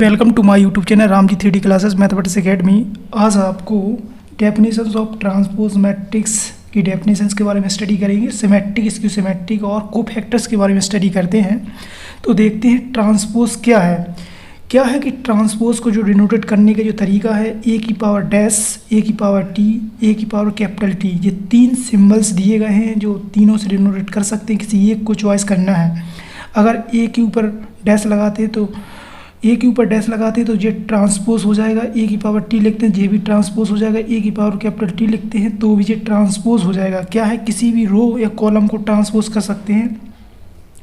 Welcome to my YouTube channel Ramji 3D classes mathematics academy. आज आपको definitions of transpose matrix की definitions के बारे में स्टडी करेंगे। सिमेट्रिक, स्क्यू सिमेट्रिक और कोफैक्टर्स के बारे में स्टडी करते हैं। तो देखते हैं ट्रांसपोज क्या है कि ट्रांसपोज को जो डिनोटेड करने का जो तरीका है, ए की पावर डैश, ए की पावर टी, ए की पावर कैपिटल टी, ये तीन सिम्बल्स दिए गए हैं जो तीनों से डिनोटेट कर सकते हैं। किसी एक को चॉइस करना है। अगर ए के ऊपर डैश लगाते तो ये ट्रांसपोज हो जाएगा। ए की पावर टी लिखते हैं, ये भी ट्रांसपोज हो जाएगा। ए की पावर कैपिटल टी लिखते हैं तो भी ये ट्रांसपोज हो जाएगा। क्या है, किसी भी रो या कॉलम को ट्रांसपोज कर सकते हैं।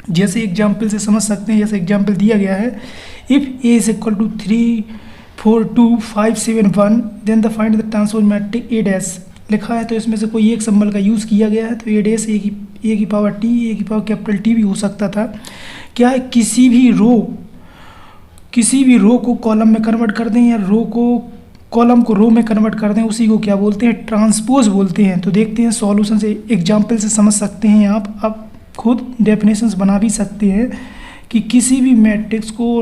जैसे एग्जाम्पल से समझ सकते हैं, जैसे एग्जाम्पल दिया गया है, if A is equal to 3 4 2 5 7 1 then the find the transpose matrix A dash लिखा है। तो इसमें से कोई एक सिंबल का यूज़ किया गया है। तो ए डैश ए की पावर टी, ए की पावर कैपिटल टी भी हो सकता था। क्या है, किसी भी रो को कॉलम में कन्वर्ट कर दें या कॉलम को रो में कन्वर्ट कर दें, उसी को क्या बोलते हैं, ट्रांसपोज बोलते हैं। तो देखते हैं सॉल्यूशन से, एग्जाम्पल से समझ सकते हैं आप खुद डेफिनेशंस बना भी सकते हैं कि किसी भी मैट्रिक्स को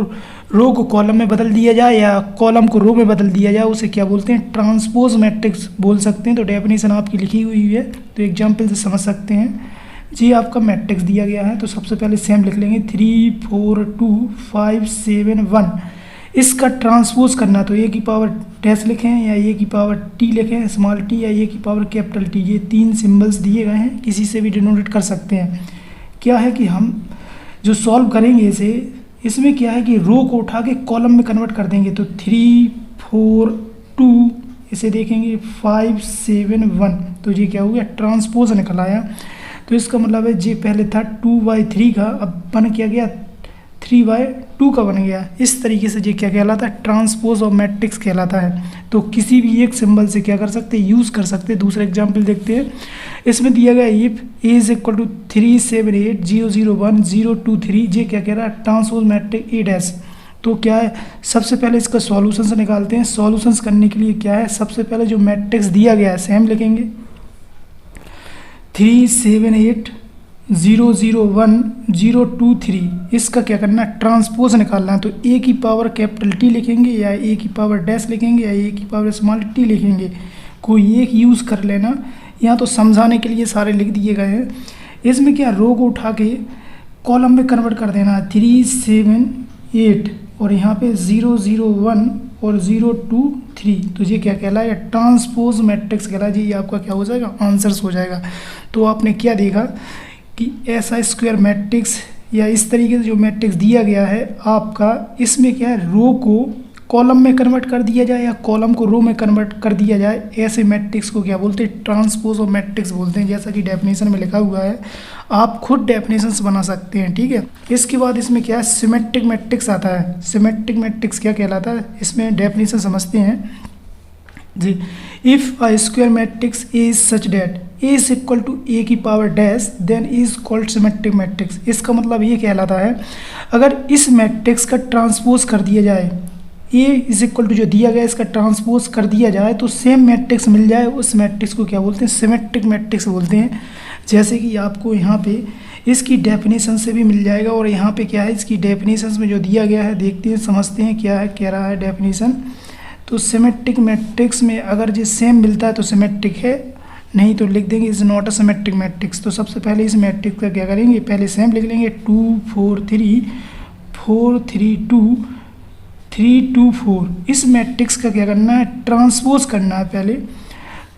रो को कॉलम में बदल दिया जाए या कॉलम को रो में बदल दिया जाए, उसे क्या बोलते हैं, ट्रांसपोज मैट्रिक्स बोल सकते हैं। तो डेफिनेशन आपकी लिखी हुई है, तो एग्जाम्पल से समझ सकते हैं। जी, आपका मैट्रिक्स दिया गया है तो सबसे पहले सेम लिख लेंगे 3 4 2 5 7 1। इसका ट्रांसपोज करना तो ए की पावर डैश लिखें या ए की पावर टी लिखें, स्मॉल टी, या ए की पावर कैपिटल टी। ये तीन सिंबल्स दिए गए हैं, किसी से भी डिनोटेट कर सकते हैं। क्या है कि हम जो सॉल्व करेंगे इसमें क्या है कि रो को उठा के कॉलम में कन्वर्ट कर देंगे। तो 3 4 2 इसे देखेंगे 5 7 1, तो ये क्या हो गया, ट्रांसपोज निकल आया। तो इसका मतलब है जे पहले था 2/3 का, अब बन क्या गया 3/2 का बन गया। इस तरीके से ये क्या कहलाता है, ट्रांसपोज ऑफ मैट्रिक्स कहलाता है। तो किसी भी एक सिंबल से क्या कर सकते हैं, यूज़ कर सकते हैं। दूसरा एग्जाम्पल देखते हैं। इसमें दिया गया if A is equal to 3 7 8 0 0 1 0 2 3, ये क्या कह रहा है, ट्रांसपोज मैट्रिक्स ए डैश। तो क्या है, सबसे पहले इसका सॉल्यूशन से निकालते हैं। सॉल्यूशंस करने के लिए क्या है, सबसे पहले जो मैट्रिक्स दिया गया है सेम लिखेंगे, 3 7 8 0 0 1 0 2 3। इसका क्या करना है, ट्रांसपोज निकालना है। तो ए की पावर कैपिटल टी लिखेंगे या ए की पावर डैश लिखेंगे या ए की पावर स्मॉल टी लिखेंगे, कोई एक यूज़ कर लेना। यहाँ तो समझाने के लिए सारे लिख दिए गए हैं। इसमें क्या, रो को उठा के कॉलम में कन्वर्ट कर देना है, 3 7 8 और यहाँ पे 0 0 1 और 0 2 3। तो ये क्या कहलाएगा, ट्रांसपोज मैट्रिक्स कहलाएगा। ये आपका क्या हो जाएगा, आंसर्स हो जाएगा। तो आपने क्या देखा कि ऐसा स्क्वायर मैट्रिक्स या इस तरीके से जो मैट्रिक्स दिया गया है आपका, इसमें क्या है, रो को कॉलम में कन्वर्ट कर दिया जाए या कॉलम को रो में कन्वर्ट कर दिया जाए, ऐसे मैट्रिक्स को क्या बोलते हैं, ट्रांसपोज ऑफ मैट्रिक्स बोलते हैं। जैसा कि डेफिनेशन में लिखा हुआ है, आप खुद डेफिनेशंस बना सकते हैं, ठीक है। इसके बाद इसमें क्या है, सिमेट्रिक मैट्रिक्स आता है। सिमेट्रिक मैट्रिक्स क्या कहलाता है, इसमें डेफिनेशन समझते हैं जी। If a square matrix A is such that A is equal to A की power dash then is called symmetric matrix. इसका मतलब ये कहलाता है, अगर इस मैट्रिक्स का ट्रांसपोज कर दिया जाए, ए इज इक्वल टू जो दिया गया इसका ट्रांसपोज कर दिया जाए तो सेम मैट्रिक्स मिल जाए, उस मैट्रिक्स को क्या बोलते हैं, सिमेट्रिक मैट्रिक्स बोलते हैं। जैसे कि आपको यहाँ पे इसकी डेफिनेशन से भी मिल जाएगा और यहाँ पे क्या है, इसकी डेफिनेशन में जो दिया गया है देखते हैं, समझते हैं क्या है, कह रहा है डेफिनेशन। तो सिमेट्रिक मैट्रिक्स में अगर जो सेम मिलता है तो सिमेट्रिक है, नहीं तो लिख देंगे is not a symmetric matrix. तो सबसे पहले इस मैट्रिक्स का क्या करेंगे, पहले सेम लिख लेंगे 2 4 3 4 3 2 3 2 4। इस मैट्रिक्स का क्या करना है, ट्रांसपोज करना है पहले।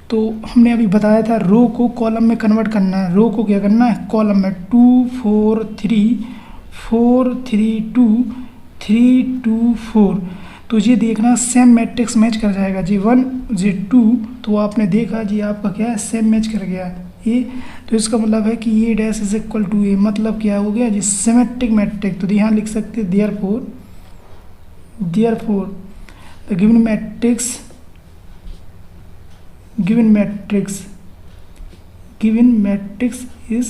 तो हमने अभी बताया था रो को कॉलम में कन्वर्ट करना है। रो को क्या करना है, कॉलम में 2 4 3 4 3 2 3 2 4। तो ये देखना सेम मैट्रिक्स मैच कर जाएगा जी, 1 जी 2। तो आपने देखा जी, आपका क्या है, सेम मैच कर गया ए। तो इसका मतलब है कि A dash is equal to ए, मतलब क्या हो गया जी, सिमेट्रिक मैट्रिक्स। तो यहाँ लिख सकते हैं therefore the given matrix is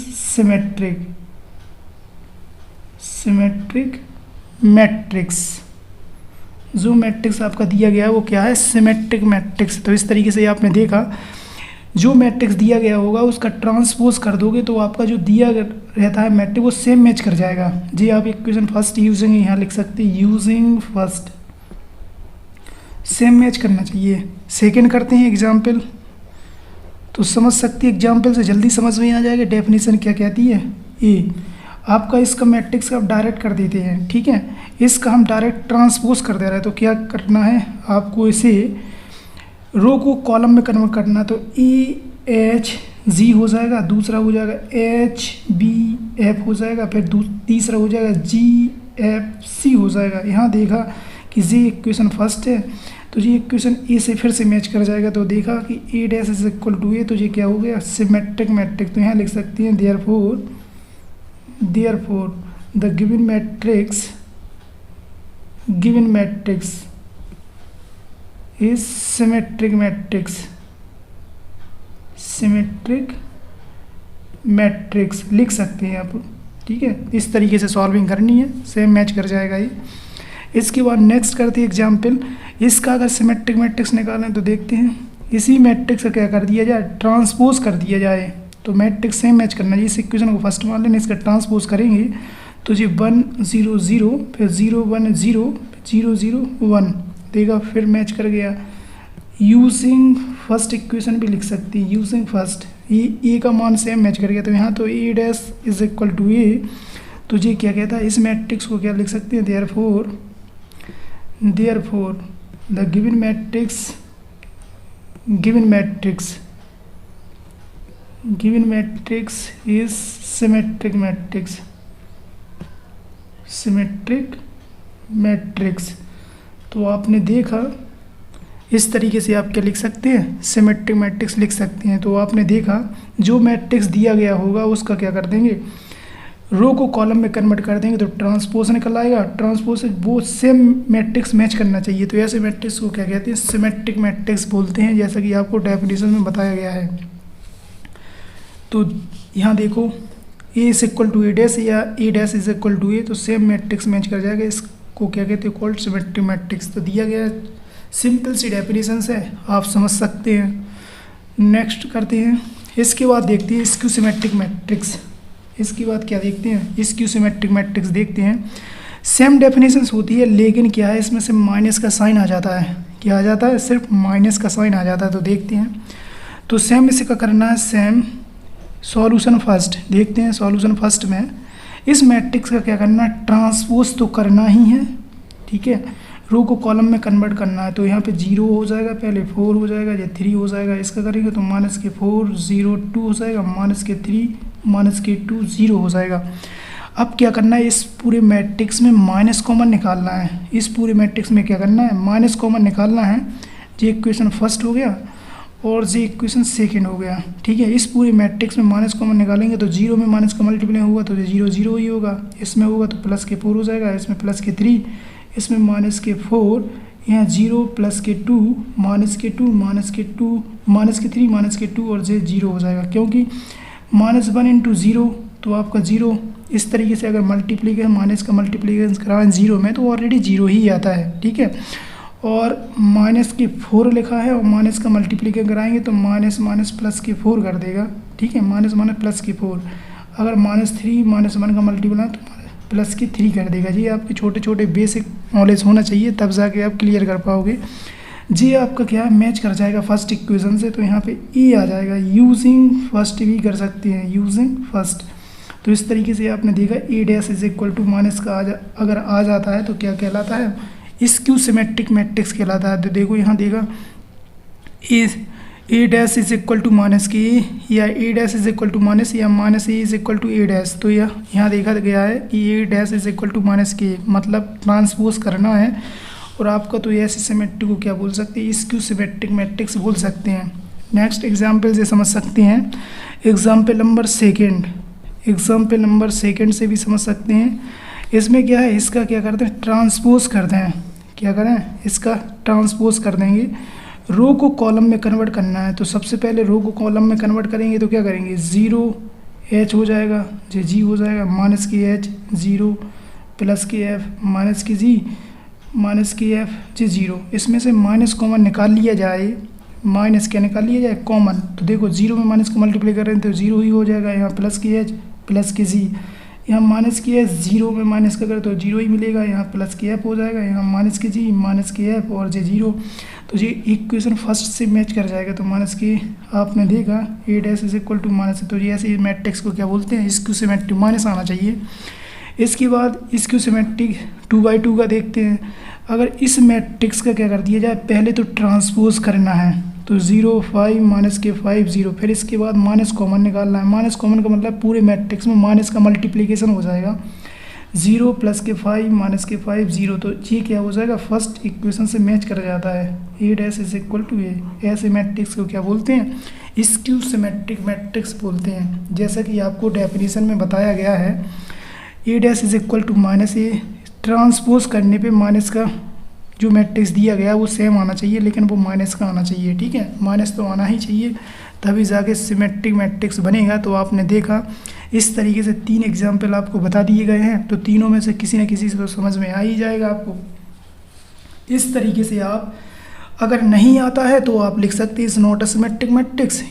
symmetric matrix. जो मैट्रिक्स आपका दिया गया है वो क्या है, सिमेट्रिक मैट्रिक्स। तो इस तरीके से आपने देखा, जो मैट्रिक्स दिया गया होगा उसका ट्रांसपोज कर दोगे तो आपका जो दिया रहता है मैट्रिक्स वो सेम मैच कर जाएगा जी। आप इक्वेशन फर्स्ट यूजिंग यहाँ लिख सकते हैं, यूजिंग फर्स्ट सेम मैच करना चाहिए। सेकंड करते हैं एग्जाम्पल, तो समझ सकती है एग्जाम्पल से जल्दी समझ में आ जाएगा डेफिनेशन क्या कहती है। ए आपका इसका मैट्रिक्स का आप डायरेक्ट कर देते हैं, ठीक है, इसका हम डायरेक्ट ट्रांसपोज कर दे रहे हैं। तो क्या करना है आपको, इसे रो को कॉलम में कन्वर्ट करना। तो ए एच जी हो जाएगा, दूसरा हो जाएगा एच बी एफ हो जाएगा, फिर तीसरा हो जाएगा जी एफ सी हो जाएगा। यहाँ देखा कि जी इक्वेशन फर्स्ट है, तो ये इक्वेशन ए से फिर से मैच कर जाएगा। तो देखा कि A dash is equal to A, तो ये क्या हो गया, सिमेट्रिक मैट्रिक्स। तो यहाँ लिख सकते हैं therefore the given matrix is symmetric matrix लिख सकते हैं आप, ठीक है। इस तरीके से सॉल्विंग करनी है, सेम मैच कर जाएगा ये। इसके बाद नेक्स्ट करते हैं एग्जाम्पल। इसका अगर सिमेट्रिक मैट्रिक्स निकालें तो देखते हैं, इसी मैट्रिक्स का क्या कर दिया जाए, ट्रांसपोज कर दिया जाए। तो मैट्रिक्स सेम मैच करना है। इस इक्वेशन को फर्स्ट मान लेना, इसका ट्रांसपोज करेंगे तो जी 1 0 0 फिर 0 1 0 0 0 1 देगा, फिर मैच कर गया। यूजिंग फर्स्ट इक्वेशन भी लिख सकती है, यूजिंग फर्स्ट ए का मान सेम मैच कर गया। तो यहाँ तो ए dash is equal to A, तो ये क्या कहता है, इस मैट्रिक्स को क्या लिख सकते हैं, therefore the given matrix is symmetric matrix. तो आपने देखा इस तरीके से आप क्या लिख सकते हैं, सिमेट्रिक मैट्रिक्स लिख सकते हैं। तो आपने देखा जो मैट्रिक्स दिया गया होगा उसका क्या कर देंगे, रो को कॉलम में कन्वर्ट कर देंगे, तो ट्रांसपोज निकल आएगा। ट्रांसपोज से वो सेम मैट्रिक्स मैच करना चाहिए। तो ऐसे मैट्रिक्स को क्या कहते हैं, सिमेट्रिक मैट्रिक्स बोलते हैं, जैसा कि आपको डेफिनेशन में बताया गया है। तो यहाँ देखो A is equal to A dash या A dash is equal to A, तो सेम मैट्रिक्स मैच कर जाएगा। इसको क्या कहते हैं, कॉल्ड सिमेट्रिक मैट्रिक्स। तो दिया गया सिंपल सी डेफिनेशन है, आप समझ सकते हैं। नेक्स्ट करते हैं, इसके बाद देखते हैं स्क्यू सिमेट्रिक मैट्रिक्स। इसके बाद क्या देखते हैं, स्क्यू सिमेट्रिक मैट्रिक्स देखते हैं। सेम डेफिनेशंस होती है, लेकिन क्या है इसमें से माइनस का साइन आ जाता है। क्या आ जाता है, सिर्फ माइनस का साइन आ जाता है। तो देखते हैं, तो सेम इसे क्या करना है, सेम सॉल्यूशन फर्स्ट देखते हैं। सॉल्यूशन फर्स्ट में इस मैट्रिक्स का क्या करना है, ट्रांसपोज तो करना ही है, ठीक है। रो को कॉलम में कन्वर्ट करना है। तो यहाँ पे 0 हो जाएगा, पहले 4 हो जाएगा, ये 3 हो जाएगा। इसका करेंगे तो -4 0 2 हो जाएगा, -3 -2 0 हो जाएगा। अब क्या करना है, इस पूरे मैट्रिक्स में माइनस कॉमन निकालना है। इस पूरे मैट्रिक्स में क्या करना है, माइनस कॉमन निकालना है। ये इक्वेशन फर्स्ट हो गया और ये इक्वेशन सेकंड हो गया, ठीक है। इस पूरे मैट्रिक्स में माइनस कॉमन निकालेंगे तो 0 में माइनस का मल्टीप्लाई होगा तो 0 0 ही होगा। इसमें होगा तो +4 हो जाएगा, इसमें +3, इसमें -4, यहाँ 0 +2 -2 -3 और ये 0 हो जाएगा, क्योंकि -1 × 0 तो आपका 0। इस तरीके से अगर मल्टीप्लीकेशन माइनस का मल्टीप्लीकेशन कराएं 0 में तो ऑलरेडी 0 ही आता है, ठीक है। और -4 लिखा है और माइनस का मल्टीप्लीकेशन कराएंगे तो माइनस +4 कर देगा, ठीक है। -+4 अगर -3 -1 का मल्टीप्लाई तो +3 कर देगा। जी आपके छोटे छोटे बेसिक नॉलेज होना चाहिए, तब जाके आप क्लियर कर पाओगे। जी आपका क्या मैच कर जाएगा फर्स्ट इक्वेशन से, तो यहाँ पे ए आ जाएगा। यूजिंग फर्स्ट भी कर सकते हैं, यूजिंग फर्स्ट। तो इस तरीके से आपने देखा A dash is equal to minus का अगर आ जाता है तो क्या कहलाता है, स्क्यू सिमेट्रिक मैट्रिक्स कहलाता है। तो देखो यहाँ देखा A dash is equal to minus के या A dash is equal to minus या minus A is equal to A dash. तो यहाँ देखा गया है कि A dash is equal to minus के, मतलब ट्रांसपोज करना है। और आपका तो ऐसे सिमेट्रिक को क्या बोल सकते हैं, स्क्यू सिमेट्रिक मैट्रिक्स बोल सकते हैं। नेक्स्ट एग्जाम्पल से समझ सकते हैं, एग्जाम्पल नंबर सेकेंड से भी समझ सकते हैं। इसमें क्या है, इसका क्या करते हैं, ट्रांसपोज करते हैं। क्या करें, इसका ट्रांसपोज कर देंगे। रो को कॉलम में कन्वर्ट करना है, तो सबसे पहले रो को कॉलम में कन्वर्ट करेंगे तो क्या करेंगे, 0 H हो जाएगा, जी हो जाएगा, -H 0 +F -G -F जी 0। इसमें से माइनस कॉमन निकाल लिया जाए, माइनस क्या निकाल लिया जाए, कॉमन। तो देखो 0 में माइनस को मल्टीप्लाई कर रहे हैं तो 0 ही हो जाएगा। यहाँ +H +G यहाँ माइनस के एस, जीरो में माइनस का करें तो जीरो ही मिलेगा, यहाँ प्लस के एफ हो जाएगा, यहाँ माइनस के जी, माइनस के एफ और जे जीरो, तो ये इक्वेशन फर्स्ट से मैच कर जाएगा। तो माइनस के आपने देखा A dash is equal to minus, तो ये ऐसे मैट्रिक्स को क्या बोलते हैं, स्क्यू सिमेट्रिक माइनस आना चाहिए। इसके बाद स्क्यू सिमेट्रिक 2/2 का देखते हैं। अगर इस मैट्रिक्स का क्या कर दिया जाए, पहले तो ट्रांसपोज करना है, तो 0 5 माइनस के 5 0, फिर इसके बाद माइनस कॉमन निकालना है। माइनस कॉमन का मतलब पूरे मैट्रिक्स में माइनस का मल्टीप्लिकेशन हो जाएगा, 0 प्लस के 5 माइनस के 5 0, तो ये क्या हो जाएगा, फर्स्ट इक्वेशन से मैच कर जाता है। A dash is equal to ए, ऐसे मैट्रिक्स को क्या बोलते हैं, स्क्यू सिमेट्रिक मैट्रिक्स बोलते हैं। जैसा कि आपको डेफिनेशन में बताया गया है, A dash is equal to minus A, transpose करने पे माइनस का जो मैट्रिक्स दिया गया वो सेम आना चाहिए, लेकिन वो माइनस का आना चाहिए, ठीक है, माइनस तो आना ही चाहिए, तभी जाके सिमेट्रिक मैट्रिक्स बनेगा। तो आपने देखा इस तरीके से 3 एग्जाम्पल आपको बता दिए गए हैं, तो तीनों में से किसी न किसी से तो समझ में आ ही जाएगा आपको। इस तरीके से आप, अगर नहीं आता है तो आप लिख सकते हैं is not a symmetric matrix,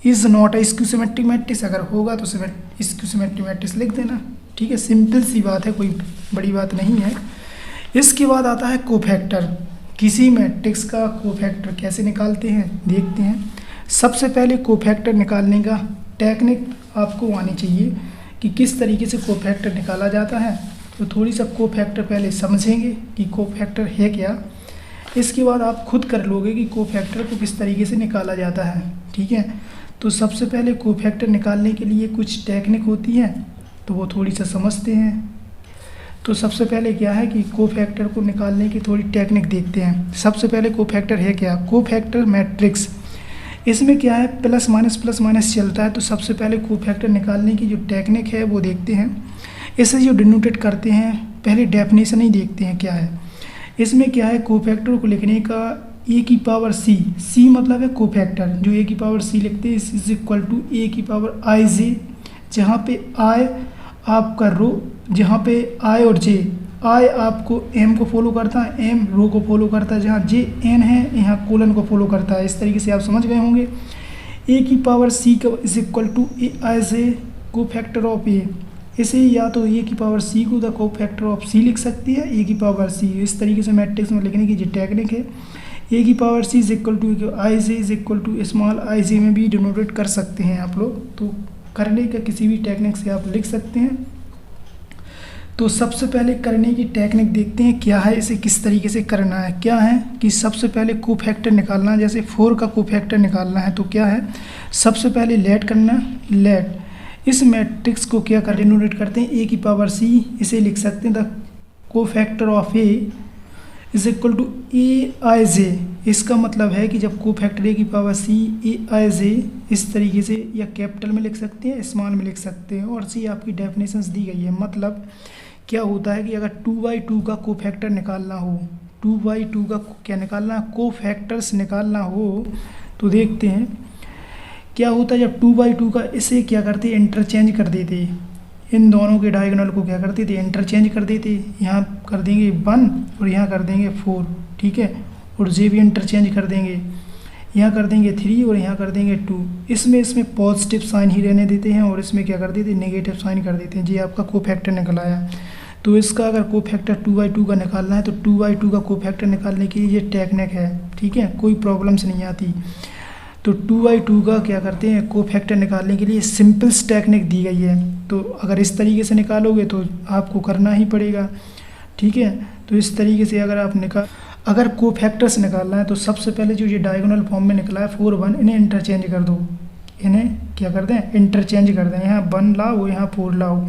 is not a skew symmetric matrix, अगर होगा तो स्क्यू सिमेट्रिक मैट्रिक्स लिख देना, ठीक है, सिंपल सी बात है, कोई बड़ी बात नहीं है। इसके बाद आता है कोफैक्टर। किसी मैट्रिक्स का कोफैक्टर कैसे निकालते हैं देखते हैं। सबसे पहले कोफैक्टर निकालने का टेक्निक आपको आनी चाहिए कि किस तरीके से कोफैक्टर निकाला जाता है। तो थोड़ी सा कोफैक्टर पहले समझेंगे कि कोफैक्टर है क्या, इसके बाद आप खुद कर लोगे कि कोफैक्टर को किस तरीके से निकाला जाता है, ठीक है। तो सबसे पहले कोफैक्टर निकालने के लिए कुछ टेक्निक होती है, तो वो थोड़ी सा समझते हैं। तो सबसे पहले क्या है कि कोफैक्टर को निकालने की थोड़ी टेक्निक देखते हैं। सबसे पहले कोफैक्टर है क्या, कोफैक्टर मैट्रिक्स, इसमें क्या है प्लस माइनस चलता है। तो सबसे पहले कोफैक्टर निकालने की जो टेक्निक है वो देखते हैं। इसे जो डिनोटेट करते हैं, पहले डेफिनेशन ही देखते हैं क्या है। इसमें क्या है, कोफैक्टर को लिखने का ए की पावर सी मतलब है कोफैक्टर, जो ए की पावर सी लिखते हैं इज इक्वल टू ए की पावर आई जे, जहाँ पे आई आपका रो, जहाँ पे आई और जे, आई आपको एम को फॉलो करता है, एम रो को फॉलो करता है, जहाँ जे एन है यहाँ कोलन को फॉलो करता है। इस तरीके से आप समझ गए होंगे। ए की पावर सी का is equal to A I J cofactor of A, इसे या तो ए की पावर सी को द कोफैक्टर ऑफ सी लिख सकती है, ए की पावर सी, इस तरीके से मैट्रिक्स में लिखने की जो टेक्निक है। ए की power C is equal to I J is equal to small I J में भी डिनोटेट कर सकते हैं आप लोग, तो करने का किसी भी टेक्निक से आप लिख सकते हैं। तो सबसे पहले करने की टेक्निक देखते हैं क्या है, इसे किस तरीके से करना है। क्या है कि सबसे पहले कोफैक्टर निकालना है, जैसे 4 का कोफैक्टर निकालना है तो क्या है, सबसे पहले लेट करना है। लेट इस मैट्रिक्स को क्या कर डिनोटेट करते हैं, ए की पावर सी, इसे लिख सकते हैं the cofactor of A is equal to A I J. इसका मतलब है कि जब कोफैक्टर ए की पावर सी ए आई जे, इस तरीके से या कैपिटल में लिख सकते हैं स्मॉल में लिख सकते हैं, और सी आपकी डेफिनेशंस दी गई है। मतलब क्या होता है कि अगर 2/2 का कोफैक्टर निकालना हो, 2/2 का क्या निकालना है, कोफैक्टर्स निकालना हो, तो देखते हैं क्या होता है। जब 2/2 का इसे क्या करते, इंटरचेंज कर देते, इन दोनों के डायगोनल को क्या करते थे, इंटरचेंज कर देते। यहाँ कर देंगे 1 और यहाँ कर देंगे 4, ठीक है, और जे भी इंटरचेंज कर देंगे, यहाँ कर देंगे 3 और यहाँ कर देंगे 2। इसमें पॉजिटिव साइन ही रहने देते हैं और इसमें क्या कर देते हैं, नेगेटिव साइन कर देते हैं। जी आपका कोफैक्टर निकल आया। तो इसका अगर कोफैक्टर 2/2 का निकालना है तो 2/2 का कोफैक्टर निकालने की ये टेक्निक है, ठीक है, कोई प्रॉब्लम्स नहीं आती। तो 2/2 का क्या करते हैं, कोफैक्टर निकालने के लिए सिंपल्स टेक्निक दी गई है। तो अगर इस तरीके से निकालोगे तो आपको करना ही पड़ेगा, ठीक है। तो इस तरीके से अगर कोफैक्टर्स निकालना है तो सबसे पहले जो ये डायगोनल फॉर्म में निकला है 4 1, इन्हें इंटरचेंज कर दो, इन्हें क्या कर दें, इंटरचेंज कर दें। यहाँ 1 लाओ, यहाँ 4 लाओ,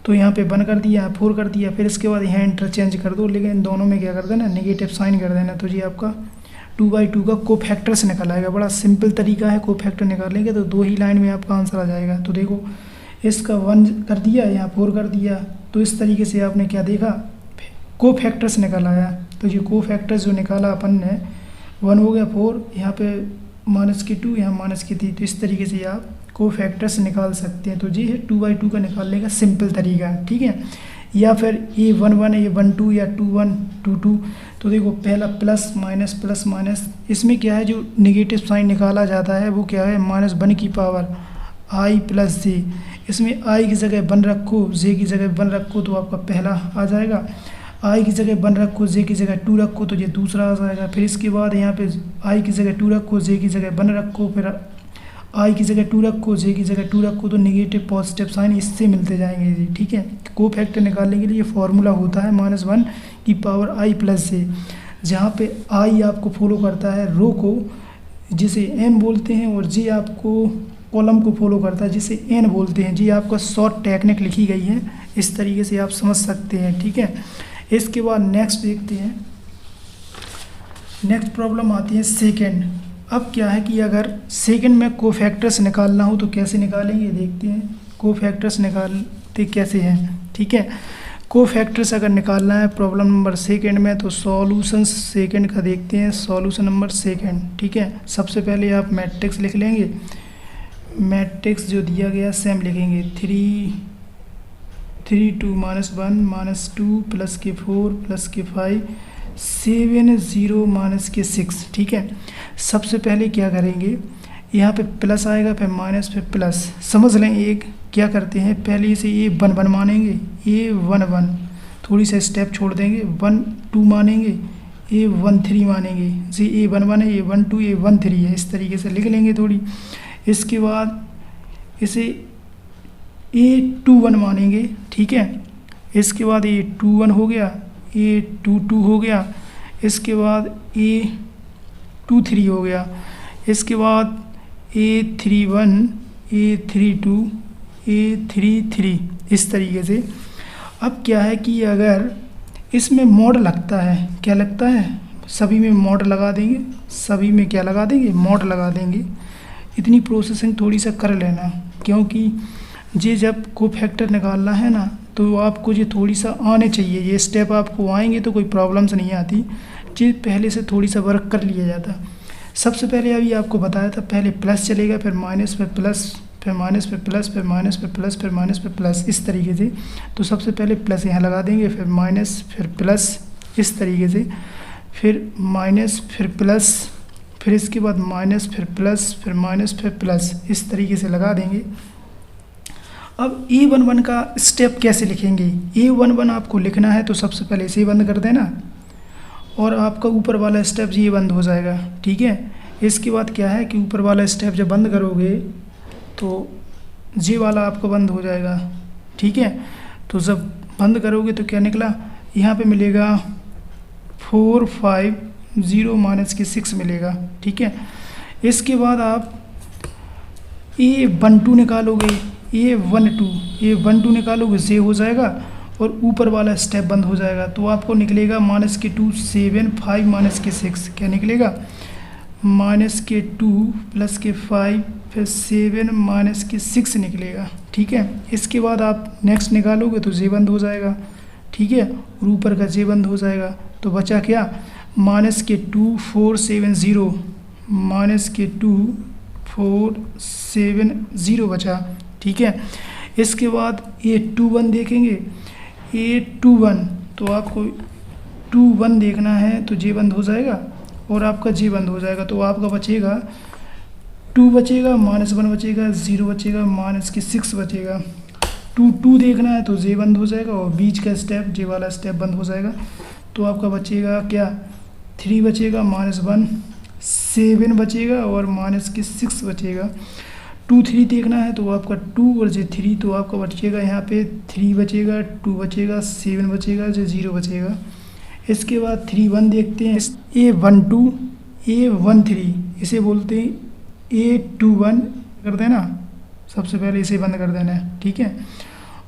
तो यहाँ पे 1 कर दिया, 4 कर दिया, फिर इसके बाद यहाँ इंटरचेंज कर दो, लेकिन इन दोनों में क्या कर देना, नेगेटिव साइन कर देना। तो जी आपका 2/2 का कोफैक्टर्स निकल आएगा। बड़ा सिंपल तरीका है कोफैक्टर निकालने का, तो 2 ही लाइन में आपका आंसर आ जाएगा। तो देखो इसका 1 कर दिया, यहाँ 4 कर दिया, तो इस तरीके से आपने क्या देखा, कोफैक्टर्स निकल आया। तो ये कोफैक्टर्स जो निकाला अपन ने, 1 हो गया 4, यहाँ पे -2, यहाँ -3, तो इस तरीके से आप कोफैक्टर्स निकाल सकते हैं। तो ये है 2/2 का निकालने का सिंपल तरीका, ठीक है। या फिर ये 1 1 ये 1 2 या 2 1 2 2। तो देखो पहला प्लस माइनस, इसमें क्या है, जो नेगेटिव साइन निकाला जाता है वो क्या है, -1 की पावर आई प्लस जे। इसमें आई की जगह 1 रखो, जे की जगह 1 रखो तो आपका पहला आ जाएगा। आई की जगह 1 रखो, जे की जगह 2 रखो तो ये दूसरा आ जाएगा। फिर इसके बाद यहाँ पे आई की जगह 2 रखो, जे की जगह 1 रखो, फिर आई की जगह 2 रखो, जे की जगह 2 रखो तो नेगेटिव पॉजिटिव साइन इससे मिलते जाएंगे जी, ठीक है। को फैक्टर निकालने के लिए फॉर्मूला होता है -1 की पावर आई प्लस जे, जहाँ पे आई आपको फॉलो करता है रो को जिसे एम बोलते हैं, और जे आपको कॉलम को फॉलो करता है जिसे एन बोलते हैं। जी आपका शॉर्ट टेक्निक लिखी गई है, इस तरीके से आप समझ सकते हैं, ठीक है। इसके बाद नेक्स्ट देखते हैं, नेक्स्ट प्रॉब्लम आती है सेकंड। अब क्या है कि अगर सेकंड में कोफैक्टर्स निकालना हो तो कैसे निकालेंगे, देखते हैं कोफैक्टर्स निकालते कैसे हैं, ठीक है। कोफैक्टर्स अगर निकालना है प्रॉब्लम नंबर सेकंड में तो सॉल्यूशन सेकंड का देखते हैं, सॉल्यूशन नंबर सेकंड, ठीक है। सबसे पहले आप मैट्रिक्स लिख लेंगे, मैट्रिक्स जो दिया गया सेम लिखेंगे, 3 2 -1 -2 प्लस के 4 प्लस के 5 7 0 माइनस के 6, ठीक है। सबसे पहले क्या करेंगे, यहाँ पे प्लस आएगा, फिर माइनस, फिर प्लस। समझ लें, एक क्या करते हैं पहले इसे ये 1 मानेंगे, ये 1 थोड़ी सा स्टेप छोड़ देंगे, 1 2 मानेंगे, ये 1 3 मानेंगे जी, ये 1 है, ये 1 2, ये 1 3 है, इस तरीके से लिख लेंगे थोड़ी। इसके बाद इसे ए 2 1 मानेंगे, ठीक है। इसके बाद ये 2 1 हो गया, ये 2 2 हो गया, इसके बाद ए 2 3 हो गया, इसके बाद ए 3 1, ए 3 2, ए 3 3, इस तरीके से। अब क्या है कि अगर इसमें मॉड लगता है, क्या लगता है, सभी में मॉड लगा देंगे, सभी में क्या लगा देंगे, मॉड लगा देंगे। इतनी प्रोसेसिंग थोड़ी सा कर लेना, क्योंकि ये जब कोफैक्टर निकालना है ना तो आपको ये थोड़ी सा आने चाहिए, ये स्टेप आपको आएंगे तो कोई प्रॉब्लम्स नहीं आती, ये पहले से थोड़ी सा वर्क कर लिया जाता। सबसे पहले अभी आपको बताया था, पहले प्लस चलेगा, फिर माइनस, फिर प्लस, फिर माइनस, फिर प्लस, फिर माइनस, फिर प्लस, फिर माइनस, फिर प्लस, इस तरीके से। तो सबसे पहले प्लस यहाँ लगा देंगे, फिर माइनस, फिर प्लस, इस तरीके से, फिर माइनस, फिर प्लस, फिर इसके बाद माइनस, फिर प्लस, फिर माइनस, फिर प्लस, इस तरीके से लगा देंगे। अब E11 का स्टेप कैसे लिखेंगे, A11 आपको लिखना है तो सबसे पहले इसे बंद कर देना और आपका ऊपर वाला स्टेप ये बंद हो जाएगा, ठीक है। इसके बाद क्या है कि ऊपर वाला स्टेप जब बंद करोगे तो जे वाला आपको बंद हो जाएगा, ठीक है। तो जब बंद करोगे तो क्या निकला, यहाँ पे मिलेगा 4 5 0 माइनस के 6 मिलेगा, ठीक है। इसके बाद आप A12 निकालोगे, A12 निकालोगे, जे हो जाएगा और ऊपर वाला स्टेप बंद हो जाएगा, तो आपको निकलेगा माइनस के 2 7 5 माइनस के 6, क्या निकलेगा, माइनस के 2 प्लस के 5 फिर 7 माइनस के 6 निकलेगा, ठीक है। इसके बाद आप नेक्स्ट निकालोगे तो जे बंद हो जाएगा, ठीक है, और ऊपर का जे बंद हो जाएगा। तो बचा क्या, माइनस के 2 4 7 0 माइनस के 2 4 7 0 बचा, ठीक है। इसके बाद A21 देखेंगे, A21 तो आपको 2 1 देखना है तो जे बंद हो जाएगा और आपका जे बंद हो जाएगा, तो आपका बचेगा 2 बचेगा, -1 बचेगा, 0 बचेगा, माइनस के 6 बचेगा। 2 2 देखना है तो जे बंद हो जाएगा और बीच का स्टेप जे वाला स्टेप बंद हो जाएगा, तो आपका बचेगा क्या, 3 बचेगा, -1 7 बचेगा और माइनस के 6 बचेगा। 2 3 देखना है तो आपका 2 और जे 3, तो आपका बचेगा यहाँ पे 3 बचेगा, 2 बचेगा, 7 बचेगा, जे 0 बचेगा। इसके बाद 3 1 देखते हैं, A12 A13 इसे बोलते हैं, A21 कर देना, सबसे पहले इसे बंद कर देना है, ठीक है,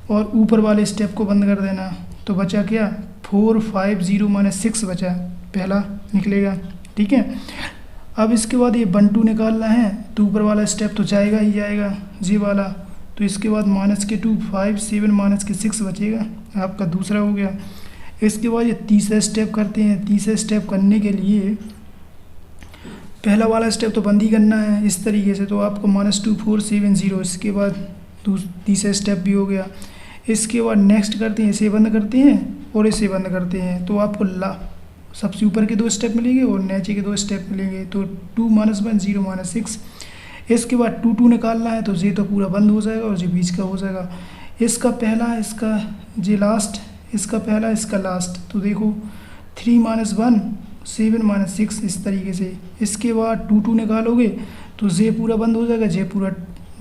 और ऊपर वाले स्टेप को बंद कर देना। तो बचा क्या, 4 5 0 माइनस 6 बचा, पहला निकलेगा, ठीक है। अब इसके बाद ये 1 2 निकालना है तो ऊपर वाला स्टेप तो जाएगा ही जाएगा, जी वाला, तो इसके बाद माइनस के 2 5 7 माइनस के 6 बचेगा, आपका दूसरा हो गया। इसके बाद ये तीसरा स्टेप करते हैं, तीसरा स्टेप करने के लिए पहला वाला स्टेप तो बंद ही करना है इस तरीके से, तो आपको -2 4 7 0, इसके बाद तीसरा स्टेप भी हो गया। इसके बाद नेक्स्ट करते हैं, इसे बंद करते हैं और इसे बंद करते हैं, तो आपको सबसे ऊपर के 2 स्टेप मिलेंगे और नीचे के 2 स्टेप मिलेंगे, तो 2 -1 0 -6। इसके बाद 2 2 निकालना है तो जे तो पूरा बंद हो जाएगा और जे बीच का हो जाएगा। इसका पहला, इसका जे लास्ट, इसका पहला, इसका लास्ट। तो देखो 3 - 1 7 - 6 इस तरीके से। इसके बाद 2 2 निकालोगे तो जे पूरा बंद हो जाएगा, जे पूरा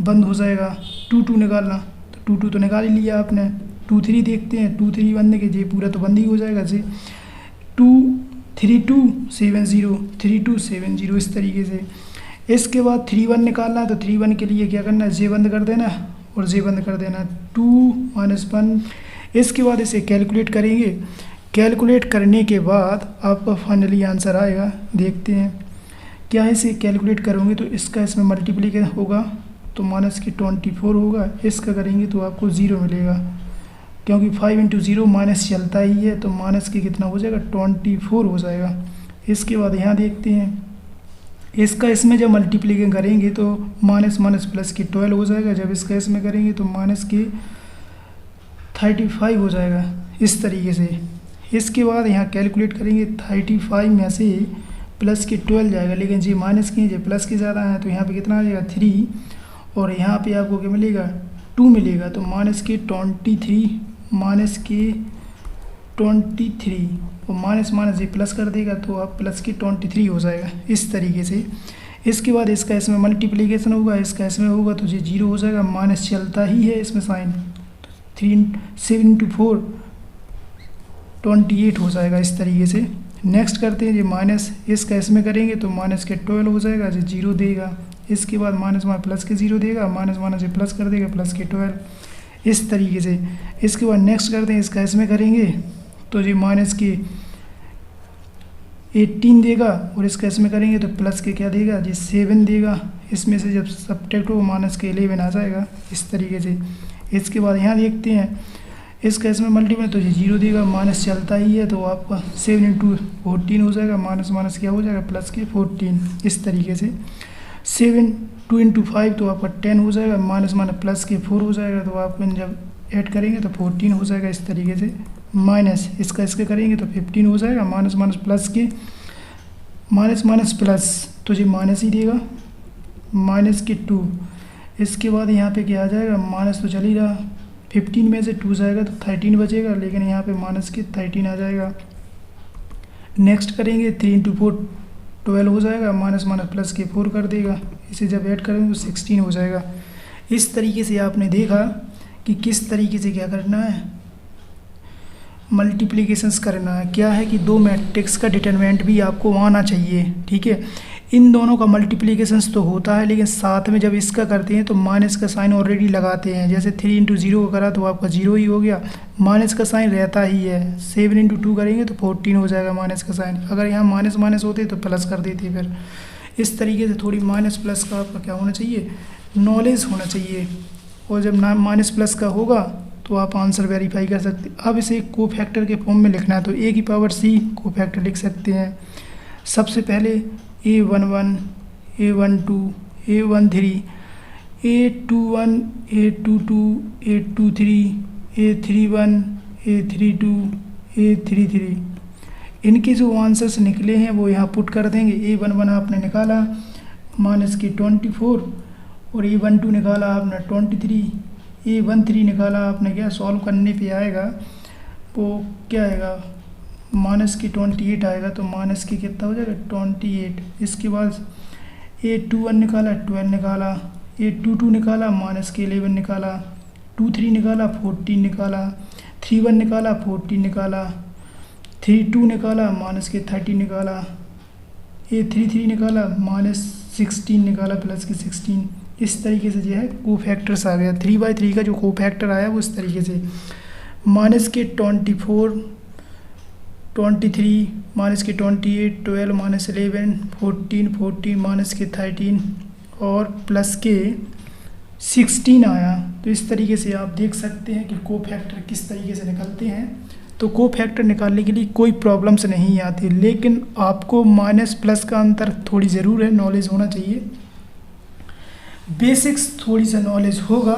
बंद हो जाएगा। 2 2 निकालना तो 2 2 तो निकाल ही लिया आपने। 2 3 देखते हैं, 2 3 बनने के जे पूरा तो बंद ही हो जाएगा जे। 2 3 2 7 0 3 2 7 0 इस तरीके से। इसके बाद 3 1 निकालना है तो 3 1 के लिए क्या करना है, जे बंद कर देना और जे बंद कर देना। 2 - 1। इसके बाद इसे कैलकुलेट करेंगे। कैलकुलेट करने के बाद आपका फाइनली आंसर आएगा। देखते हैं क्या है। इसे कैलकुलेट करोगे तो इसका इसमें मल्टीप्लिकेशन होगा तो -24 होगा। इसका करेंगे तो आपको 0 मिलेगा, क्योंकि 5 × 0 माइनस चलता ही है तो माइनस के कितना हो जाएगा, 24 हो जाएगा। इसके बाद यहाँ देखते हैं, इसका इसमें जब मल्टीप्लिकेशन करेंगे तो माइनस माइनस प्लस के 12 हो जाएगा। जब इसका इसमें करेंगे तो माइनस के 35 हो जाएगा इस तरीके से। इसके बाद यहाँ कैलकुलेट करेंगे 35 में से प्लस के 12 जाएगा, लेकिन जी माइनस के जो प्लस के ज़्यादा है तो यहाँ पे कितना आ जाएगा 3 और यहाँ पे आपको क्या मिलेगा 2 मिलेगा। तो माइनस के 23 और माइनस माइनस जी प्लस कर देगा तो आप प्लस के 23 हो जाएगा इस तरीके से। इसके बाद इसका इसमें मल्टीप्लिकेशन होगा, इसका इसमें होगा तो जी 0 हो जाएगा, माइनस चलता ही है इसमें साइन। 7 × 4 28 हो जाएगा इस तरीके से। नेक्स्ट करते हैं जी माइनस, इसका इसमें करेंगे तो माइनस के 12 हो जाएगा, जी 0 देगा। इसके बाद माइनस माइनस प्लस के 0 देगा, माइनस माइनस से प्लस कर देगा, प्लस के 12 इस तरीके से। इसके बाद नेक्स्ट करते हैं, इसका इसमें करेंगे तो जी माइनस के 18 देगा और इसका इसमें करेंगे तो प्लस के क्या देगा जी 7 देगा। इसमें से जब सब्ट्रैक्ट हो माइनस के 11 आ जाएगा इस तरीके से। इसके बाद यहाँ देखते हैं, इसका इसमें मल्टीप्लाई तो जी 0 देगा, माइनस चलता ही है तो आपका 7 × 14 हो जाएगा, माइनस माइनस क्या हो जाएगा प्लस के 14 इस तरीके से। 7 2 × 5 तो आपका 10 हो जाएगा, माइनस माइनस प्लस के 4 हो जाएगा तो आप जब ऐड करेंगे तो 14 हो जाएगा इस तरीके से। माइनस इसका इसके करेंगे तो 15 हो जाएगा, माइनस माइनस प्लस के माइनस माइनस प्लस तो जी माइनस ही देगा, माइनस के 2। इसके बाद यहाँ पे क्या आ जाएगा, माइनस तो चल ही रहा, 15 में से 2 जाएगा तो 13 बचेगा, लेकिन यहाँ पे माइनस के 13 आ जाएगा। नेक्स्ट करेंगे 3 × 4 12 हो जाएगा, माइनस माइनस प्लस के 4 कर देगा। इसे जब ऐड करेंगे तो 16 हो जाएगा। इस तरीके से आपने देखा कि किस तरीके से क्या करना है, मल्टीप्लिकेशंस करना है। क्या है कि 2 मैट्रिक्स का डिटरमिनेंट भी आपको आना चाहिए, ठीक है। इन दोनों का मल्टीप्लिकेशंस तो होता है, लेकिन साथ में जब इसका करते हैं तो माइनस का साइन ऑलरेडी लगाते हैं। जैसे 3 × 0 का करा तो आपका 0 ही हो गया, माइनस का साइन रहता ही है। 7 × 2 करेंगे तो 14 हो जाएगा माइनस का साइन। अगर यहाँ माइनस माइनस होते तो प्लस कर देते। फिर इस तरीके से थोड़ी माइनस प्लस का आपका क्या होना चाहिए, नॉलेज होना चाहिए। और जब माइनस प्लस का होगा तो आप आंसर वेरीफाई कर सकते। अब इसे को फैक्टर के फॉर्म में लिखना है तो a⁻c को फैक्टर लिख सकते हैं। सबसे पहले a11 a12 a13 a21 a22 a23 a31 a32 a33। इनके जो आंसर्स निकले हैं वो यहाँ पुट कर देंगे। a11 आपने निकाला माइनस के 24 और a12 निकाला आपने 23, a13 निकाला आपने क्या सॉल्व करने पे आएगा वो क्या आएगा माइनस की 28 आएगा, तो माइनस की कितना हो जाएगा 28। इसके बाद a21 निकाला 12 निकाला, a22 निकाला माइनस के 11 निकाला, 23 निकाला 14 निकाला, 31 निकाला 14 निकाला, 32 निकाला माइनस के 30 निकाला, a33 निकाला माइनस 16 निकाला प्लस की 16। इस तरीके से जो है को फैक्टर्स आ गया। 3/3 का जो को फैक्टर आया वो इस तरीके से माइनस के 24 23 माइनस के 28 12 माइनस 11 14 14 माइनस के 13 और प्लस के 16 आया। तो इस तरीके से आप देख सकते हैं कि को फैक्टर किस तरीके से निकलते हैं। तो को फैक्टर निकालने के लिए कोई प्रॉब्लम्स नहीं आती, लेकिन आपको माइनस प्लस का अंतर थोड़ी ज़रूर है, नॉलेज होना चाहिए। बेसिक्स थोड़ी सा नॉलेज होगा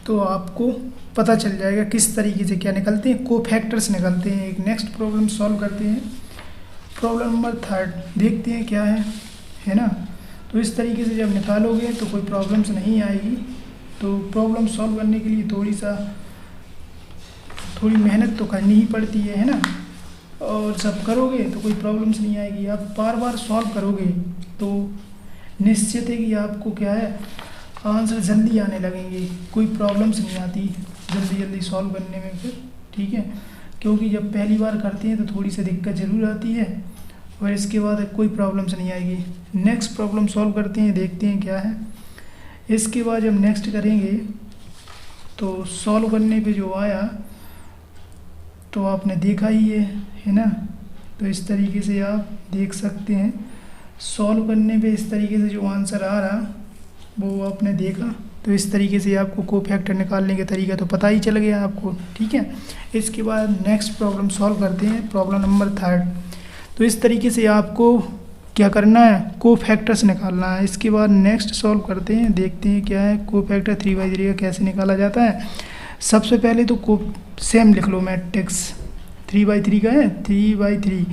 तो आपको पता चल जाएगा किस तरीके से क्या निकलते हैं, को फैक्टर्स निकलते हैं। एक नेक्स्ट प्रॉब्लम सॉल्व करते हैं। प्रॉब्लम नंबर 3 देखते हैं क्या है ना। तो इस तरीके से जब निकालोगे तो कोई प्रॉब्लम्स नहीं आएगी। तो प्रॉब्लम सॉल्व करने के लिए थोड़ी मेहनत तो करनी ही पड़ती है ना, और सब करोगे तो कोई प्रॉब्लम्स नहीं आएगी। आप बार बार सॉल्व करोगे तो निश्चित है कि आपको क्या है, आंसर जल्दी आने लगेंगे, कोई प्रॉब्लम्स नहीं आती जल्दी सॉल्व करने में फिर, ठीक है। क्योंकि जब पहली बार करते हैं तो थोड़ी सी दिक्कत ज़रूर आती है, और इसके बाद कोई प्रॉब्लम्स नहीं आएगी। नेक्स्ट प्रॉब्लम सॉल्व करते हैं, देखते हैं क्या है। इसके बाद जब नेक्स्ट करेंगे तो सॉल्व करने पे जो आया तो आपने देखा ही है ना। तो इस तरीके से आप देख सकते हैं, सॉल्व करने पे इस तरीके से जो आंसर आ रहा वो आपने देखा। तो इस तरीके से आपको कोफैक्टर निकालने का तरीका तो पता ही चल गया आपको, ठीक है। इसके बाद नेक्स्ट प्रॉब्लम सॉल्व करते हैं, प्रॉब्लम नंबर 3। तो इस तरीके से आपको क्या करना है, कोफैक्टर्स निकालना है। इसके बाद नेक्स्ट सॉल्व करते हैं, देखते हैं क्या है। कोफैक्टर 3/3 का कैसे निकाला जाता है। सबसे पहले तो सेम लिख लो मैट्रिक्स, 3/3 का है, 3/3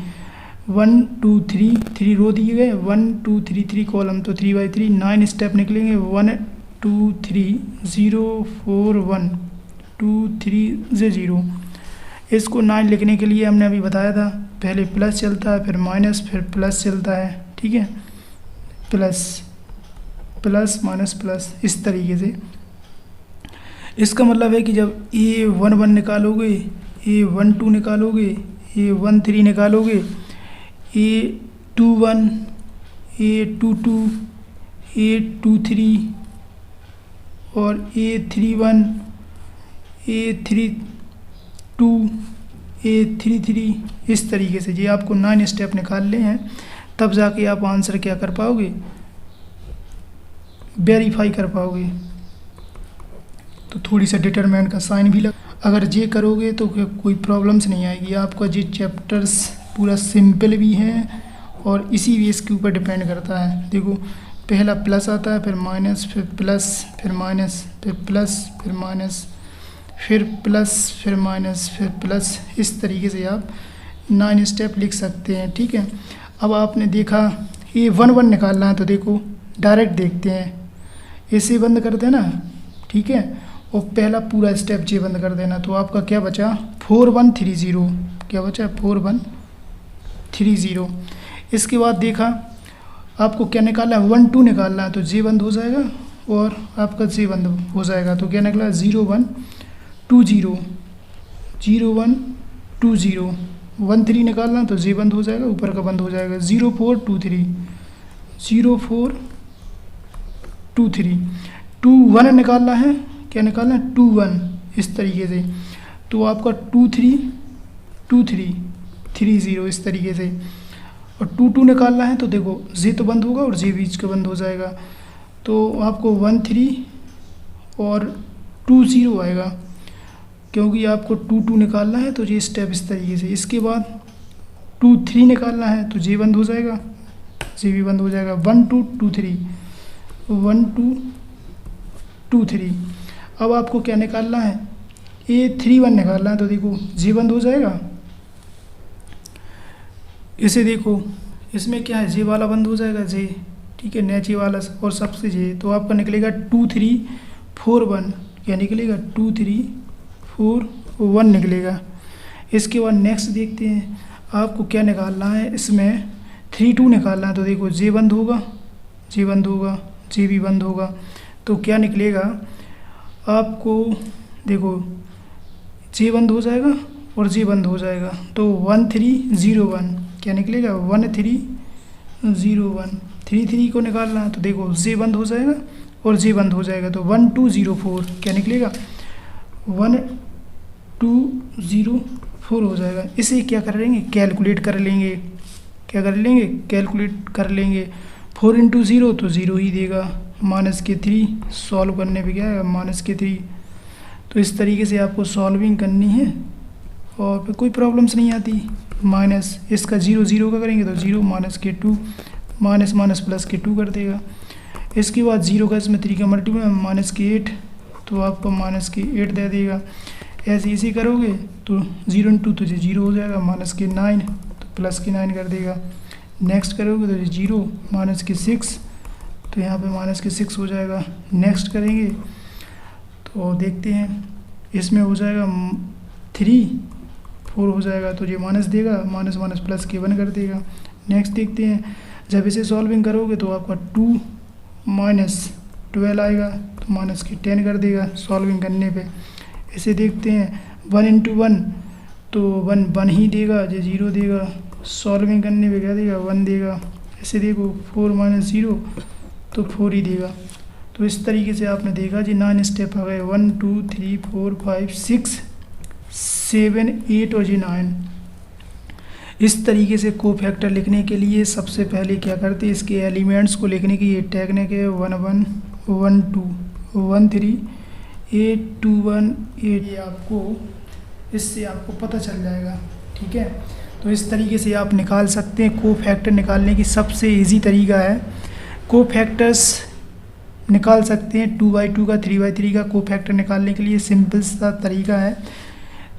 1 2 3 3 रो दिए गए, 1 2 3 3 कॉलम, तो 3/3 9 स्टेप निकलेंगे, 1 2 3 0 4 1 2 3 0। इसको 9 लिखने के लिए हमने अभी बताया था, पहले प्लस चलता है, फिर माइनस, फिर प्लस चलता है, ठीक है। प्लस प्लस माइनस प्लस, इस तरीके से। इसका मतलब है कि जब A11 निकालोगे, A12 निकालोगे, A13 निकालोगे, A21 A22 A23 और A31 A32 A33, इस तरीके से ये आपको 9 स्टेप निकालने हैं, तब जाके आप आंसर क्या कर पाओगे, वेरीफाई कर पाओगे। तो थोड़ी सा डिटरमिनेंट का साइन भी लग, अगर ये करोगे तो कोई प्रॉब्लम्स नहीं आएगी। आपका ये चैप्टर्स पूरा सिंपल भी है और इसी बेस के ऊपर डिपेंड करता है। देखो पहला प्लस आता है, फिर माइनस, फिर प्लस, फिर माइनस, फिर प्लस, फिर माइनस, फिर प्लस, फिर माइनस, फिर प्लस। इस तरीके से आप 9 स्टेप लिख सकते हैं, ठीक है। अब आपने देखा A11 निकालना है, तो देखो डायरेक्ट देखते हैं, इसे बंद कर देना, ठीक है, और पहला पूरा स्टेप जे बंद कर देना। तो आपका क्या बचा, 4130, क्या बचा 4130। इसके बाद देखा आपको क्या निकालना है, 1 2 निकालना है, तो जे बंद हो जाएगा और आपका जे बंद हो जाएगा। तो क्या निकला, 0120 0120। 1 3 निकालना तो जे बंद हो जाएगा, ऊपर का बंद हो जाएगा, 0423 0423। 21 निकालना है, क्या निकालना है, 21, इस तरीके से। तो आपका 232330, इस तरीके से। और 22 निकालना है, तो देखो जे तो बंद होगा और जे बीच का बंद हो जाएगा, तो आपको 13 और 20 आएगा, क्योंकि आपको 22 निकालना है, तो ये स्टेप इस तरीके से। इसके बाद 23 निकालना है, तो जे बंद हो जाएगा, जे भी बंद हो जाएगा, 1 2 2 3 1 2 2 3। अब आपको क्या निकालना है, A31 निकालना है, तो देखो जे बंद हो जाएगा। इसे देखो, इसमें क्या है, जे वाला बंद हो जाएगा, जे, ठीक है, नीचे वाला और सबसे जे। तो आपका निकलेगा 2341, क्या निकलेगा, 2341 निकलेगा। इसके बाद नेक्स्ट देखते हैं, आपको क्या निकालना है, इसमें 32 निकालना है, तो देखो जे बंद होगा, जे बंद होगा, जे भी बंद होगा, तो क्या निकलेगा आपको, देखो जे बंद हो जाएगा और जे बंद हो जाएगा, तो 1301, क्या निकलेगा, 1301। 33 को निकालना है, तो देखो जे बंद हो जाएगा और जे बंद हो जाएगा, तो 1204, क्या निकलेगा, 1204 हो जाएगा। इसे क्या कर लेंगे, कैलकुलेट कर लेंगे, क्या कर लेंगे, कैलकुलेट कर लेंगे। 4 × 0 तो 0 ही देगा, -3 सॉल्व करने पे क्या है, -3। तो इस तरीके से आपको सॉल्विंग करनी है और फिर कोई प्रॉब्लम्स नहीं आती। माइनस इसका 0 0 का करेंगे तो 0 -2 माइनस प्लस के 2 कर देगा। इसके बाद 0 का इसमें 3 का मल्टीपल -8, तो आपको -8 दे देगा। ऐसे इसी करोगे तो 0 × 2 तो 0 हो जाएगा, -9 तो +9 कर देगा। नेक्स्ट करोगे तो 0 -6 तो यहाँ पे माइनस के 6 हो जाएगा। नेक्स्ट करेंगे तो देखते हैं, इसमें हो जाएगा 3 4 हो जाएगा, तो ये माइनस देगा, माइनस माइनस प्लस के 1 कर देगा। नेक्स्ट देखते हैं, जब इसे सॉल्विंग करोगे तो आपका 2 माइनस 12 आएगा, तो माइनस के 10 कर देगा सॉल्विंग करने पे। इसे देखते हैं 1 इंटू 1, तो 1 ही देगा, ये 0 देगा, सॉल्विंग करने पे क्या देगा 1 देगा। इसे देखो 4 माइनस 0, तो 4 ही देगा। तो इस तरीके से आपने देखा जी 9 स्टेप आ गए, 1 2 3 4 5 6 7 8 और जी 9। इस तरीके से कोफैक्टर लिखने के लिए सबसे पहले क्या करते हैं, इसके एलिमेंट्स को लिखने के लिए टैगने के 1 1 1 2 1 3 8 2 1 8, ये आपको इससे आपको पता चल जाएगा। ठीक है, तो इस तरीके से आप निकाल सकते हैं। कोफैक्टर निकालने की सबसे इजी तरीका है, कोफैक्टर्स निकाल सकते हैं 2/2 का 3/3 का कोफैक्टर निकालने के लिए सिंपल सा तरीका है।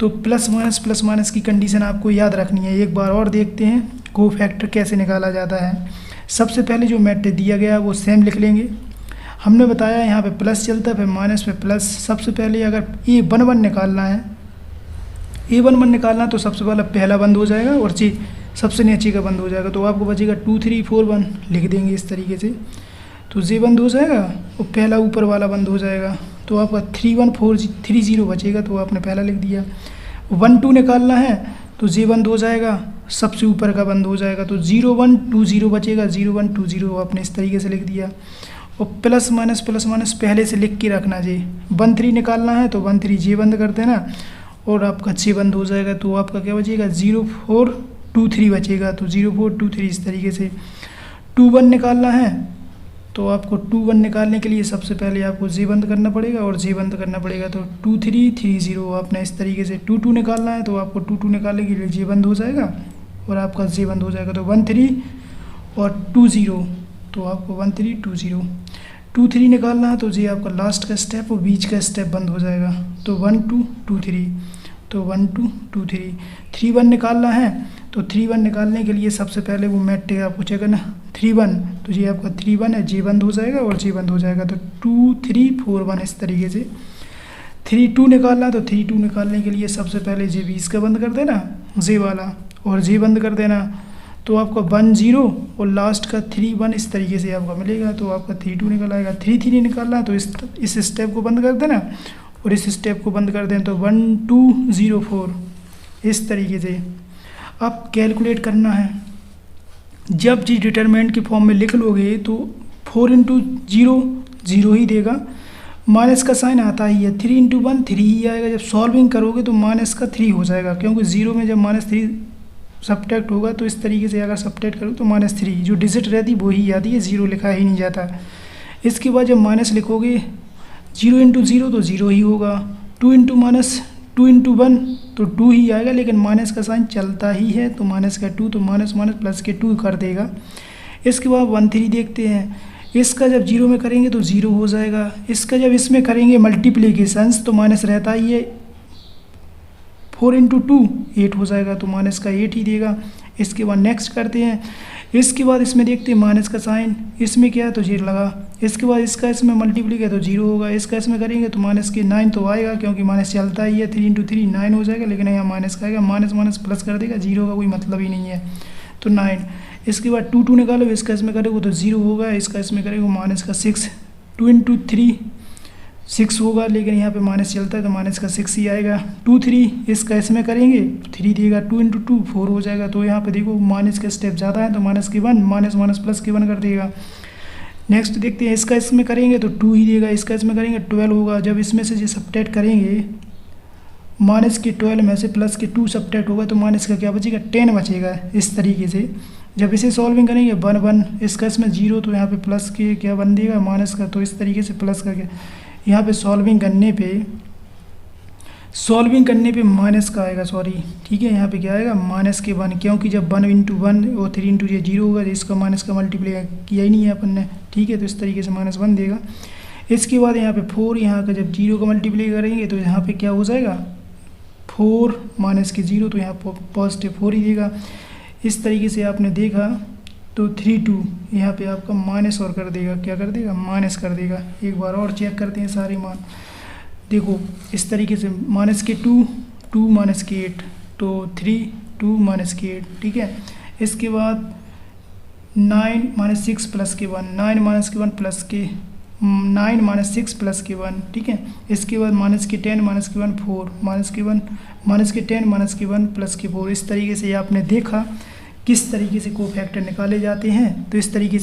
तो प्लस माइनस की कंडीशन आपको याद रखनी है। एक बार और देखते हैं कोफैक्टर कैसे निकाला जाता है। सबसे पहले जो मैट्रिक्स दिया गया है वो सेम लिख लेंगे। हमने बताया यहाँ पे प्लस चलता है, फिर माइनस पे प्लस। सबसे पहले अगर A11 निकालना है, A11 निकालना तो सबसे पहला बंद हो जाएगा और सबसे नीचे का बंद हो जाएगा, तो आपको बचेगा 2 3 4 1 लिख देंगे इस तरीके से, तो J बंद हो जाएगा और पहला ऊपर वाला बंद हो जाएगा, तो आपका 3 1 4 3 0 बचेगा, तो आपने पहला लिख दिया। 1 2 निकालना है तो J बंद हो जाएगा, सबसे ऊपर का बंद हो जाएगा, तो 0 1 2 0 बचेगा, 0 1 2 0 आपने इस तरीके से लिख दिया। और प्लस माइनस पहले से लिख के रखना जी। 1 3 निकालना है तो 1 3 J बंद कर देना और आपका J बंद हो जाएगा, तो आपका क्या बचेगा 0 4 2 3 बचेगा, तो 0 4 2 3 इस तरीके से। 2 1 निकालना है तो आपको 2 1 निकालने के लिए सबसे पहले आपको J बंद करना पड़ेगा और J बंद करना पड़ेगा, तो 2 3 3 0 आपने इस तरीके से। 2 2 निकालना है तो आपको 2 2 निकालने के लिए J बंद हो जाएगा और आपका J बंद हो जाएगा, तो 1 3 और 2 0, तो आपको 1 3 2 0। 2 3 निकालना है तो J आपका लास्ट का स्टेप और बीच का स्टेप बंद हो जाएगा, तो 1 2 2 3, तो 1 2 2 3। 3 1 निकालना है तो 3 1 निकालने के लिए सबसे पहले वो मैट्रिक्स आपको चेक करना 3 1, तो ये आपका 3 1 है, J बंद हो जाएगा और J बंद हो जाएगा, तो 2 3 4 1 इस तरीके से। 3 2 निकालना तो 3 2 निकालने के लिए सबसे पहले J बीच का बंद कर देना J वाला और J बंद कर देना, तो आपका 1 0 और लास्ट का 3 1 इस तरीके से आपका मिलेगा, तो आपका 3 2 निकल आएगा। 3 3 निकालना तो इस स्टेप को बंद कर देना और इस स्टेप को बंद कर दें, तो 1 2 0 4 इस तरीके से। अब कैलकुलेट करना है, जब जी डिटरमिनेंट के फॉर्म में लिख लोगे तो 4 इंटू 0 0 ही देगा, माइनस का साइन आता ही है। 3 इंटू 1 3 ही आएगा, जब सॉल्विंग करोगे तो माइनस का 3 हो जाएगा, क्योंकि 0 में जब -3 सब्ट्रैक्ट होगा तो इस तरीके से अगर सब्ट्रैक्ट करो तो -3 जो डिजिट रहती वो ही आती है, 0 लिखा ही नहीं जाता। इसके बाद जब माइनस लिखोगे 0 इंटू 0 तो 0 ही होगा, 2 इंटू 1 तो 2 ही आएगा, लेकिन माइनस का साइन चलता ही है, तो माइनस का 2 तो माइनस प्लस के 2 कर देगा। इसके बाद 1 3 देखते हैं, इसका जब 0 में करेंगे तो 0 हो जाएगा, इसका जब इसमें करेंगे मल्टीप्लिकेशंस तो माइनस रहता ही है, 4 इंटू 2 8 हो जाएगा, तो माइनस का 8 ही देगा। इसके बाद नेक्स्ट करते हैं, इसके बाद इसमें देखते हैं माइनस का साइन, इसमें क्या है तो 0 लगा, इसके बाद इसका इसमें मल्टीप्ली है तो 0 होगा, इसका इसमें करेंगे तो माइनस के 9 तो आएगा, क्योंकि माइनस चलता ही है, 3 इंटू 3 9 हो जाएगा, लेकिन यहाँ माइनस का आएगा, माइनस प्लस कर देगा, 0 का कोई मतलब ही नहीं है, तो 9। इसके बाद 2 2 निकालो, इसका इसमें करेंगे तो 0 होगा, इसका इसमें करेंगे माइनस का 6, 2 इंटू 3 6 होगा, लेकिन यहाँ पे माइनस चलता है तो माइनस का 6 ही आएगा। 2 3 इसका इसमें करेंगे 3 देगा, 2 इंटू 2 4 हो जाएगा, तो यहाँ पे देखो माइनस का स्टेप ज़्यादा है तो माइनस के 1 माइनस प्लस के 1 कर देगा। नेक्स्ट देखते हैं, इसका इसमें करेंगे तो 2 ही देगा, इसका इसमें करेंगे 12 होगा, जब इसमें से जो सब्ट्रैक्ट करेंगे माइनस के 12 में से प्लस के 2 सब्ट्रैक्ट होगा तो माइनस का क्या बचेगा 10 बचेगा। इस तरीके से जब इसे सॉल्विंग करेंगे 1 1 इसका इसमें 0 तो यहाँ पे प्लस के क्या बन देगा माइनस का, तो इस तरीके से प्लस का क्या यहाँ पे सॉल्विंग करने पे माइनस का आएगा, सॉरी ठीक है, यहाँ पे क्या आएगा माइनस के 1, क्योंकि जब 1 इंटू 1 और 3 इंटू ये 0 होगा, इसका माइनस का मल्टीप्लाई किया ही नहीं है अपन ने, ठीक है, तो इस तरीके से -1 देगा। इसके बाद यहाँ पे 4, यहाँ का जब 0 का मल्टीप्लाई करेंगे तो यहाँ पे क्या हो जाएगा 4 माइनस के 0, तो यहाँ पॉजिटिव 4 ही देगा। इस तरीके से आपने देखा तो 3 2 यहाँ पे आपका माइनस और कर देगा, क्या कर देगा, माइनस कर देगा। एक बार और चेक करते हैं सारे मान। देखो इस तरीके से माइनस के 2 2 माइनस के 8 तो 3 2 माइनस के 8, ठीक है। इसके बाद 9 माइनस 6 प्लस के 1 9 माइनस के 1 प्लस के 9 माइनस 6 प्लस के 1, ठीक है। इसके बाद माइनस के 10 माइनस के 1 4 माइनस के 1 माइनस के 10 माइनस के 1 प्लस के 4। इस तरीके से आपने देखा किस तरीके से कोफैक्टर निकाले जाते हैं। तो इस तरीके से